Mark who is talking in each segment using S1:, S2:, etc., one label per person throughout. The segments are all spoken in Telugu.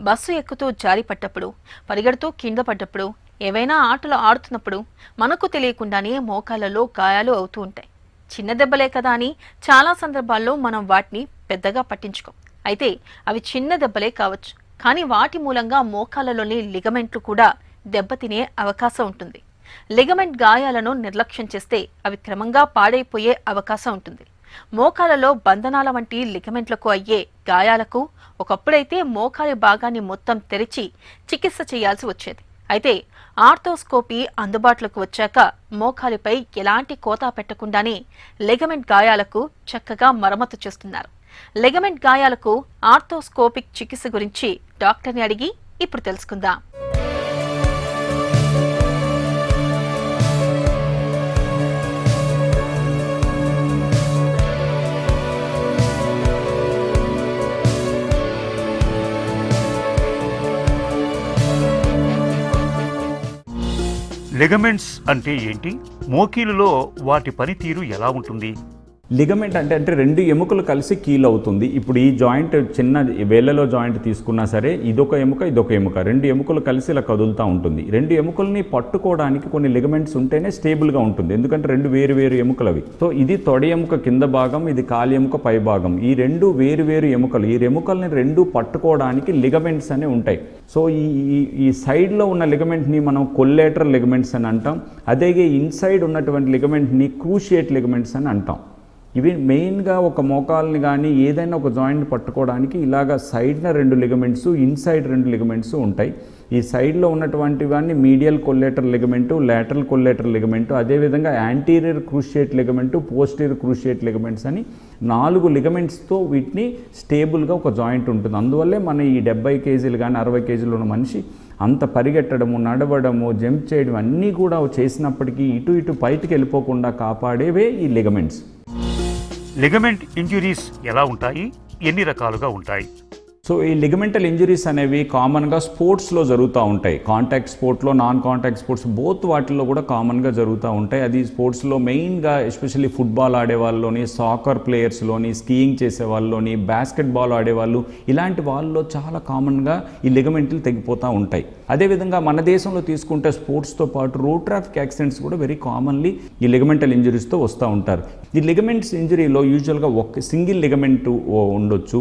S1: బస్సు ఎక్కుతూ జారి పడ్డప్పుడు, పరిగెడుతూ కింద పడ్డప్పుడు, ఏవైనా ఆటలు ఆడుతున్నప్పుడు మనకు తెలియకుండానే మోకాళ్ళలో గాయాలు అవుతూ ఉంటాయి. చిన్న దెబ్బలే కదా అని చాలా సందర్భాల్లో మనం వాటిని పెద్దగా పట్టించుకోం. అయితే అవి చిన్న దెబ్బలే కావచ్చు, కానీ వాటి మూలంగా మోకాళ్ళలోని లిగమెంట్లు కూడా దెబ్బతినే అవకాశం ఉంటుంది. లిగమెంట్ గాయాలను నిర్లక్ష్యం చేస్తే అవి క్రమంగా పాడైపోయే అవకాశం ఉంటుంది. మోకాలలో బంధనాల వంటి లిగమెంట్లకు అయ్యే గాయాలకు ఒకప్పుడైతే మోకాలి భాగాన్ని మొత్తం తెరిచి చికిత్స చేయాల్సి వచ్చేది. అయితే ఆర్థోస్కోపీ అందుబాటులోకి వచ్చాక మోకాలిపై ఎలాంటి కోత పెట్టకుండానే లిగమెంట్ గాయాలకు చక్కగా మరమ్మతు చేస్తున్నారు. లిగమెంట్ గాయాలకు ఆర్థోస్కోపిక్ చికిత్స గురించి డాక్టర్ని అడిగి ఇప్పుడు తెలుసుకుందాం.
S2: లిగమెంట్స్ అంటే ఏంటి? మోకీలులో వాటి పనితీరు ఎలా ఉంటుంది?
S3: లిగమెంట్ అంటే రెండు ఎముకలు కలిసి కీల్ అవుతుంది. ఇప్పుడు ఈ జాయింట్ చిన్న వేళ్ళలో జాయింట్ తీసుకున్నా సరే ఇదొక ఎముక రెండు ఎముకలు కలిసి ఇలా కదులుతూ ఉంటుంది. రెండు ఎముకల్ని పట్టుకోవడానికి కొన్ని లిగమెంట్స్ ఉంటేనే స్టేబుల్గా ఉంటుంది, ఎందుకంటే రెండు వేరు ఎముకలు అవి. సో ఇది తొడ ఎముక కింద భాగం, ఇది కాలి ఎముక పై భాగం. ఈ రెండు వేరు ఎముకలు, ఈ ఎముకల్ని రెండు పట్టుకోవడానికి లిగమెంట్స్ అనే ఉంటాయి. సో ఈ సైడ్లో ఉన్న లిగమెంట్ని మనం కొల్లేటరల్ లిగమెంట్స్ అని అంటాం. అదే ఇన్సైడ్ ఉన్నటువంటి లిగమెంట్ని క్రూషియేట్ లిగమెంట్స్ అని అంటాం. ఇవి మెయిన్గా ఒక మోకాల్ని కానీ ఏదైనా ఒక జాయింట్ పట్టుకోవడానికి ఇలాగ సైడ్న రెండు లిగమెంట్స్, ఇన్సైడ్ రెండు లిగమెంట్స్ ఉంటాయి. ఈ సైడ్లో ఉన్నటువంటి వాన్ని medial collateral ligament, lateral collateral ligament, అదేవిధంగా anterior cruciate ligament, posterior cruciate ligaments అని 4 లిగమెంట్స్తో వీటిని స్టేబుల్గా ఒక జాయింట్ ఉంటుంది. అందువల్లే మన ఈ 70 కేజీలు కానీ 60 కేజీలు ఉన్న మనిషి అంత పరిగెట్టడము, నడవడము, జంప్ చేయడం అన్నీ కూడా చేసినప్పటికీ ఇటు బయటికి వెళ్ళిపోకుండా కాపాడేవే ఈ లిగమెంట్స్.
S2: లిగమెంట్ ఇంజురీస్ ఎలా ఉంటాయి? ఎన్ని రకాలుగా ఉంటాయి?
S3: సో ఈ లిగమెంటల్ ఇంజరీస్ అనేవి కామన్గా స్పోర్ట్స్లో జరుగుతూ ఉంటాయి. కాంటాక్ట్ స్పోర్ట్లో, నాన్ కాంటాక్ట్ స్పోర్ట్స్ బోత్ వాటిల్లో కూడా కామన్గా జరుగుతూ ఉంటాయి. అది స్పోర్ట్స్లో మెయిన్గా ఎస్పెషల్లీ ఫుట్బాల్ ఆడే వాళ్ళలోని, సాకర్ ప్లేయర్స్లోని, స్కీయింగ్ చేసే వాళ్ళలోని, బాస్కెట్బాల్ ఆడేవాళ్ళు, ఇలాంటి వాళ్ళలో చాలా కామన్గా ఈ లిగమెంట్లు తెగిపోతూ ఉంటాయి. అదేవిధంగా మన దేశంలో తీసుకుంటే స్పోర్ట్స్తో పాటు రోడ్ ట్రాఫిక్ యాక్సిడెంట్స్ కూడా వెరీ కామన్లీ ఈ లిగమెంటల్ ఇంజరీస్తో వస్తూ ఉంటారు. ఈ లిగమెంట్స్ ఇంజరీలో యూజువల్గా ఒక సింగిల్ లిగమెంట్ ఉండొచ్చు,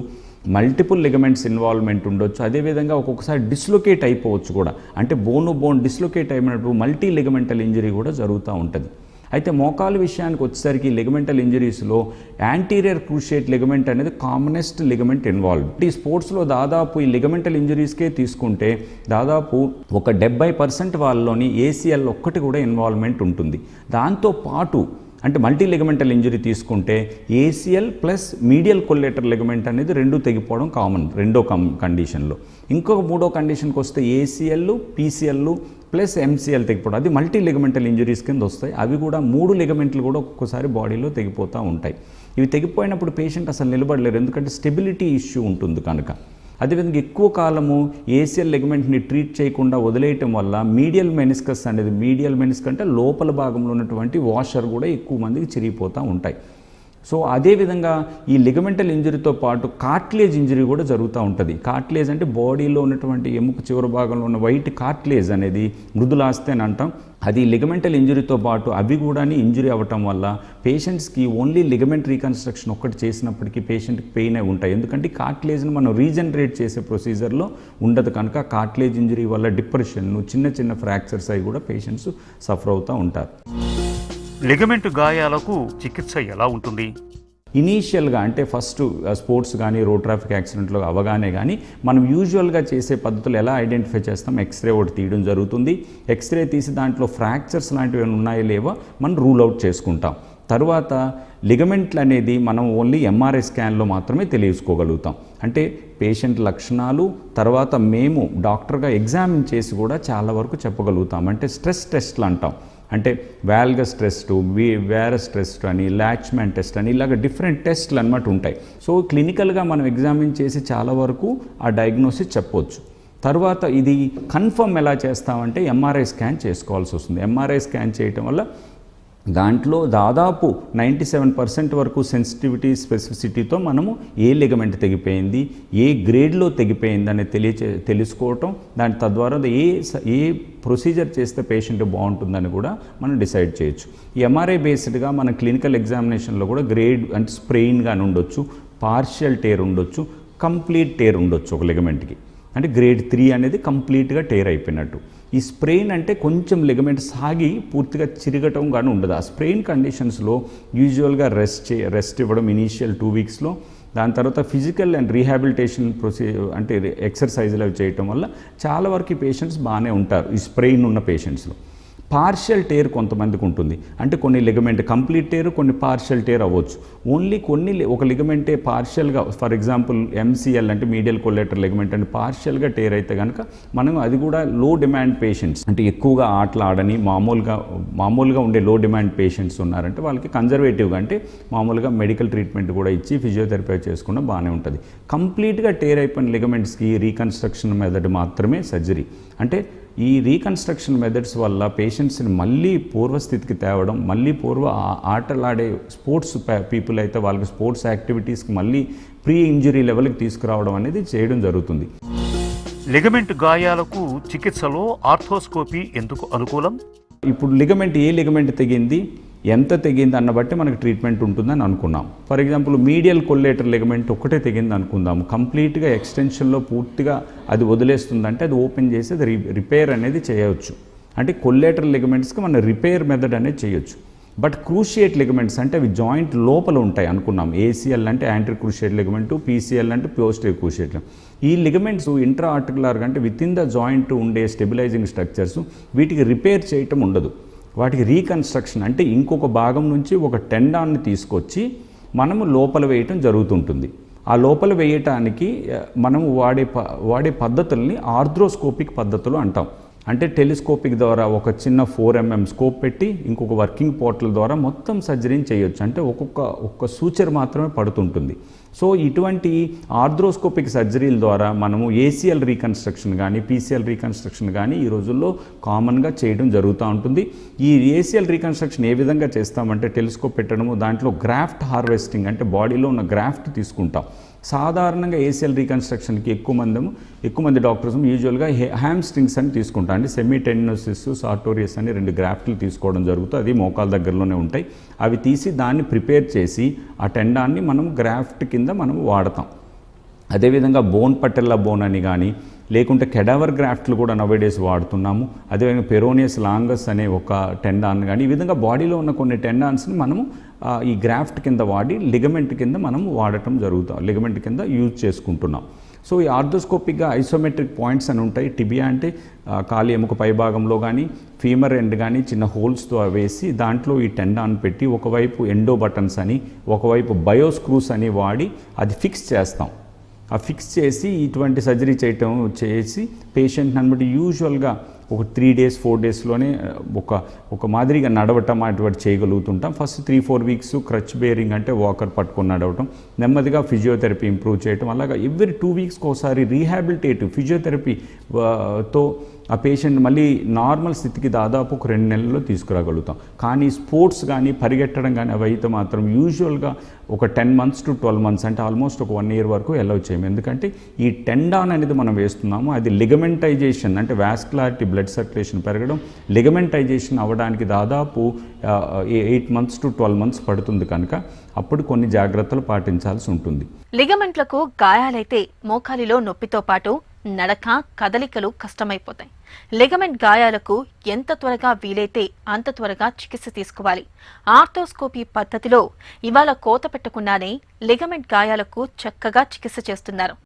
S3: మల్టిపుల్ లిగమెంట్స్ ఇన్వాల్వ్మెంట్ ఉండొచ్చు, అదేవిధంగా ఒక్కొక్కసారి డిస్లొకేట్ అయిపోవచ్చు కూడా. అంటే బోన్ డిస్లొకేట్ అయినప్పుడు మల్టీ లిగమెంటల్ ఇంజరీ కూడా జరుగుతూ ఉంటుంది. అయితే మోకాలు విషయానికి వచ్చేసరికి లిగమెంటల్ ఇంజరీస్లో యాంటీరియర్ క్రూషియేట్ లిగమెంట్ అనేది కామనెస్ట్ లిగమెంట్ ఇన్వాల్వ్. ఈ స్పోర్ట్స్లో దాదాపు ఈ లిగమెంటల్ ఇంజరీస్కే తీసుకుంటే దాదాపు ఒక 70% వాళ్ళలోని ఏసీఎల్ ఒక్కటి కూడా ఇన్వాల్వ్మెంట్ ఉంటుంది. దాంతోపాటు అంటే మల్టీ లిగమెంటల్ ఇంజరీ తీసుకుంటే ACL plus medial collateral ligament అనేది రెండు తెగిపోవడం కామన్ రెండో కండిషన్లో. ఇంకొక మూడో కండిషన్కి వస్తే ఏసీఎల్, పీసీఎల్ ప్లస్ ఎంసీఎల్ తెగిపోవడం, అది మల్టీ లిగమెంటల్ ఇంజరీస్ కింద వస్తాయి. అవి కూడా 3 లిగమెంట్లు కూడా ఒక్కొక్కసారి బాడీలో తెగిపోతూ ఉంటాయి. ఇవి తెగిపోయినప్పుడు పేషెంట్ అసలు నిలబడలేరు, ఎందుకంటే స్టెబిలిటీ ఇష్యూ ఉంటుంది కనుక. అదేవిధంగా ఎక్కువ కాలము ఏసీఎల్ లిగమెంట్ని ట్రీట్ చేయకుండా వదిలేయటం వల్ల మీడియల్ మెనిస్కస్ అనేది, మీడియల్ మెనిస్క్ అంటే లోపల భాగంలో ఉన్నటువంటి వాషర్ కూడా ఎక్కువ మందికి చిరిగిపోతూ ఉంటాయి. సో అదేవిధంగా ఈ లిగమెంటల్ ఇంజరీతో పాటు కార్టిలేజ్ ఇంజరీ కూడా జరుగుతూ ఉంటుంది. కార్టిలేజ్ అంటే బాడీలో ఉన్నటువంటి ఎముక చివరి భాగంలో ఉన్న వైట్ కార్టిలేజ్ అనేది మృదులాస్తి అని అంటాం. అది లిగమెంటల్ ఇంజరీతో పాటు అవి కూడా ఇంజరీ అవ్వటం వల్ల పేషెంట్స్కి ఓన్లీ లిగమెంట్ రీకన్స్ట్రక్షన్ ఒక్కటి చేసినప్పటికీ పేషెంట్కి పెయిన్ అయి ఉంటాయి. ఎందుకంటే కార్టిలేజ్ని మనం రీజనరేట్ చేసే ప్రొసీజర్లో ఉండదు కనుక కార్టిలేజ్ ఇంజరీ వల్ల డిప్రెషన్, చిన్న ఫ్రాక్చర్స్ అవి కూడా పేషెంట్స్ సఫర్ అవుతూ ఉంటారు.
S2: లిగమెంట్ గాయాలకు చికిత్స ఎలా ఉంటుంది?
S3: ఇనీషియల్గా అంటే ఫస్ట్ స్పోర్ట్స్ కానీ రోడ్ ట్రాఫిక్ యాక్సిడెంట్లో అవగానే కానీ మనం యూజువల్గా చేసే పద్ధతులు ఎలా ఐడెంటిఫై చేస్తాం? ఎక్స్రే ఒకటి తీయడం జరుగుతుంది. ఎక్స్రే తీసి దాంట్లో ఫ్రాక్చర్స్ లాంటివి ఏమైనా ఉన్నాయో లేవో మనం రూల్ అవుట్ చేసుకుంటాం. తర్వాత లిగమెంట్లు అనేది మనం ఓన్లీ ఎంఆర్ఐ స్కాన్లో మాత్రమే తెలియసుకోగలుగుతాం. అంటే పేషెంట్ లక్షణాలు తర్వాత మేము డాక్టర్గా ఎగ్జామిన్ చేసి కూడా చాలా వరకు చెప్పగలుగుతాం. అంటే స్ట్రెస్ టెస్ట్లు అంటాం. అంటే వాల్గస్ టెస్ట్, వేరస్ టెస్ట్ అని, లాచ్మ్యాన్ టెస్ట్ అని, ఇలాగ డిఫరెంట్ టెస్ట్లు అన్నమాట ఉంటాయి. సో క్లినికల్గా మనం ఎగ్జామిన్ చేసి చాలా వరకు ఆ డయాగ్నోసిస్ చెప్పవచ్చు. తర్వాత ఇది కన్ఫర్మ్ ఎలా చేస్తామంటే ఎంఆర్ఐ స్కాన్ చేసుకోవాల్సి వస్తుంది. ఎంఆర్ఐ స్కాన్ చేయటం వల్ల దాంట్లో దాదాపు 97% వరకు సెన్సిటివిటీ స్పెసిఫిసిటీతో మనము ఏ లిగమెంట్ తెగిపోయింది, ఏ గ్రేడ్లో తెగిపోయింది అనేది తెలుసుకోవటం, దాని తద్వారా ఏ ప్రొసీజర్ చేస్తే పేషెంట్ బాగుంటుందని కూడా మనం డిసైడ్ చేయొచ్చు. ఈ ఎంఆర్ఐ బేస్డ్గా మన క్లినికల్ ఎగ్జామినేషన్లో కూడా గ్రేడ్ అంటే స్ప్రెయిన్ కానీ ఉండొచ్చు, పార్షియల్ టేర్ ఉండొచ్చు, కంప్లీట్ టేర్ ఉండొచ్చు ఒక లిగమెంట్కి. అంటే గ్రేడ్ 3 అనేది కంప్లీట్గా టేర్ అయిపోయినట్టు. ఈ స్ప్రెయిన్ అంటే కొంచెం లిగమెంట్ సాగి పూర్తిగా చిరగటం కానీ ఉండదు. ఆ స్ప్రెయిన్ కండిషన్స్లో యూజువల్గా రెస్ట్ ఇవ్వడం ఇనీషియల్ 2 వీక్స్లో, దాని తర్వాత ఫిజికల్ అండ్ రీహాబిలిటేషన్ అంటే ఎక్సర్సైజులు అవి చేయటం వల్ల చాలా వరకు ఈ పేషెంట్స్ బాగానే ఉంటారు ఈ స్ప్రెయిన్ ఉన్న పేషెంట్స్లో. పార్షియల్ టేర్ కొంతమందికి ఉంటుంది. అంటే కొన్ని లిగమెంట్ కంప్లీట్ టేర్, కొన్ని పార్షియల్ టేర్ అవ్వచ్చు. ఓన్లీ ఒక లిగమెంటే పార్షియల్గా, ఫర్ ఎగ్జాంపుల్ ఎంసీఎల్ అంటే మీడియల్ కొలేటర్ లిగమెంట్ అంటే పార్షియల్గా టేర్ అయితే కనుక మనం అది కూడా లో డిమాండ్ పేషెంట్స్ అంటే ఎక్కువగా ఆటలు ఆడని మామూలుగా ఉండే లో డిమాండ్ పేషెంట్స్ ఉన్నారంటే వాళ్ళకి కన్జర్వేటివ్గా అంటే మామూలుగా మెడికల్ ట్రీట్మెంట్ కూడా ఇచ్చి ఫిజియోథెరపీ చేసుకున్నా బాగానే ఉంటుంది. కంప్లీట్గా టేర్ అయిపోయిన లిగమెంట్స్కి రీకన్స్ట్రక్షన్ మెథడ్ మాత్రమే సర్జరీ. అంటే ఈ రీకన్స్ట్రక్షన్ మెథడ్స్ వల్ల పేషెంట్స్ని మళ్ళీ పూర్వస్థితికి తేవడం, మళ్ళీ ఆటలాడే స్పోర్ట్స్ పీపుల్ అయితే వాళ్ళకి స్పోర్ట్స్ యాక్టివిటీస్కి మళ్ళీ ప్రీ ఇంజరీ లెవెల్కి తీసుకురావడం అనేది చేయడం జరుగుతుంది.
S2: లిగమెంట్ గాయాలకు చికిత్సలో ఆర్థోస్కోపీ ఎందుకు అనుకూలం?
S3: ఇప్పుడు ఏ లిగమెంట్ తెగింది, ఎంత తెగింది అన్న బట్టి మనకు ట్రీట్మెంట్ ఉంటుందని అనుకున్నాం. For example medial collateral ligament ఒక్కటే తెగింది అనుకుందాం, కంప్లీట్గా ఎక్స్టెన్షన్లో పూర్తిగా అది వదిలేస్తుందంటే అది ఓపెన్ చేసి అది రిపేర్ అనేది చేయవచ్చు. అంటే కొల్లేటర్ లిగమెంట్స్కి మనం రిపేర్ మెథడ్ అనేది చేయొచ్చు. బట్ క్రూషియేట్ లిగమెంట్స్ అంటే అవి జాయింట్ లోపల ఉంటాయి అనుకున్నాం. ఏసీఎల్ అంటే యాంటీ క్రూషియేట్ లిగమెంటు, పీసీఎల్ అంటే పోస్టీరియర్ క్రూషియేట్. ఈ లిగమెంట్స్ ఇంట్రా ఆర్టికులర్గా అంటే విత్ ఇన్ ద జాయింట్ ఉండే స్టెబిలైజింగ్ స్ట్రక్చర్స్, వీటికి రిపేర్ చేయటం ఉండదు. వాటికి రీకన్స్ట్రక్షన్ అంటే ఇంకొక భాగం నుంచి ఒక టెండాన్ని తీసుకొచ్చి మనము లోపల వేయటం జరుగుతుంటుంది. ఆ లోపల వేయటానికి మనము వాడే పద్ధతుల్ని ఆర్థ్రోస్కోపిక్ పద్ధతులు అంటాం. అంటే టెలిస్కోపిక్ ద్వారా ఒక చిన్న 4 mm స్కోప్ పెట్టి ఇంకొక వర్కింగ్ పోర్టల్ ద్వారా మొత్తం సర్జరీని చేయొచ్చు. అంటే ఒక్క సూచర్ మాత్రమే పడుతుంటుంది. సో ఇటువంటి ఆర్థ్రోస్కోపిక్ సర్జరీల ద్వారా మనము ఏసీఎల్ రీకన్స్ట్రక్షన్ కానీ పీసీఎల్ రీకన్స్ట్రక్షన్ కానీ ఈ రోజుల్లో కామన్గా చేయడం జరుగుతూ ఉంటుంది. ఈ ఏసీఎల్ రీకన్స్ట్రక్షన్ ఏ విధంగా చేస్తామంటే టెలిస్కోప్ పెట్టడము, దాంట్లో గ్రాఫ్ట్ హార్వెస్టింగ్ అంటే బాడీలో ఉన్న గ్రాఫ్ట్ తీసుకుంటాం. సాధారణంగా ఏసీఎల్ రీకన్స్ట్రక్షన్కి ఎక్కువ మంది డాక్టర్స్ యూజువల్గా హ్యామ్స్ట్రింగ్స్ అని తీసుకుంటాం. అంటే సెమీటెండినోసిస్, సార్టోరియస్ అని 2 గ్రాఫ్ట్లు తీసుకోవడం జరుగుతుంది. అది మోకాల దగ్గరలోనే ఉంటాయి. అవి తీసి దాన్ని ప్రిపేర్ చేసి ఆ టెండాన్ని మనం గ్రాఫ్ట్ కింద మనం వాడతాం. అదేవిధంగా బోన్ పటెల్లా బోన్ అని కానీ లేకుంటే కెడావర్ గ్రాఫ్ట్లు కూడా నవేడేస్ వాడుతున్నాము. అదేవిధంగా పెరోనియస్ లాంగస్ అనే ఒక టెండాన్ కానీ ఈ విధంగా బాడీలో ఉన్న కొన్ని టెండాన్స్ని మనము ఈ గ్రాఫ్ట్ కింద వాడి లిగమెంట్ కింద మనము వాడటం జరుగుతాం, లిగమెంట్ కింద యూజ్ చేసుకుంటున్నాం. సో ఈ ఆర్థోస్కోపిక్గా ఐసోమెట్రిక్ పాయింట్స్ అని ఉంటాయి. టిబియా అంటే కాలి ఎముక పై భాగంలో కానీ ఫీమర్ ఎండ్ కానీ చిన్న హోల్స్తో వేసి దాంట్లో ఈ టెండాన్ పెట్టి ఒకవైపు ఎండో బటన్స్ అని ఒకవైపు బయోస్క్రూస్ అని వాడి అది ఫిక్స్ చేస్తాం. ఆ ఫిక్స్ చేసి ఇటువంటి సర్జరీ చేసి పేషెంట్ని అనమాట యూజువల్గా ఒక 3 days 4 daysలోనే ఒక మాదిరిగా నడవటం అటువంటి చేయగలుగుతుంటాం. ఫస్ట్ 3-4 weeks క్రచ్ బేరింగ్ అంటే వాకర్ పట్టుకొని నడవటం, నెమ్మదిగా ఫిజియోథెరపీ ఇంప్రూవ్ చేయటం, అలాగా ఎవ్రీ 2 weeksకి ఒకసారి రీహాబిలిటేటివ్ ఫిజియోథెరపీతో ఆ పేషెంట్ మళ్ళీ నార్మల్ స్థితికి దాదాపు ఒక 2 నెలల్లో తీసుకురాగలుగుతాం. కానీ స్పోర్ట్స్ కానీ పరిగెట్టడం కానీ అవి అయితే మాత్రం యూజువల్గా ఒక 10 months to 12 months అంటే ఆల్మోస్ట్ ఒక 1 year వరకు అలౌ చేయము. ఎందుకంటే ఈ టెండాన్ అనేది మనం వేస్తున్నాము, అది లిగమెంటైజేషన్ అంటే వాస్కులారిటీ బ్లడ్ సర్క్యులేషన్ పెరగడం, లిగమెంటైజేషన్ అవ్వడానికి దాదాపు 8 months to 12 months పడుతుంది. కనుక అప్పుడు కొన్ని జాగ్రత్తలు పాటించాల్సి ఉంటుంది.
S1: లిగమెంట్లకు గాయాలైతే మోకాలిలో నొప్పితో పాటు నడక కదలికలు కష్టమైపోతాయి. లిగమెంట్ గాయాలకు ఎంత త్వరగా వీలైతే అంత త్వరగా చికిత్స తీసుకోవాలి. ఆర్థోస్కోపీ పద్ధతిలో ఇవాళ కోత పెట్టకుండానే లిగమెంట్ గాయాలకు చక్కగా చికిత్స చేస్తున్నారు.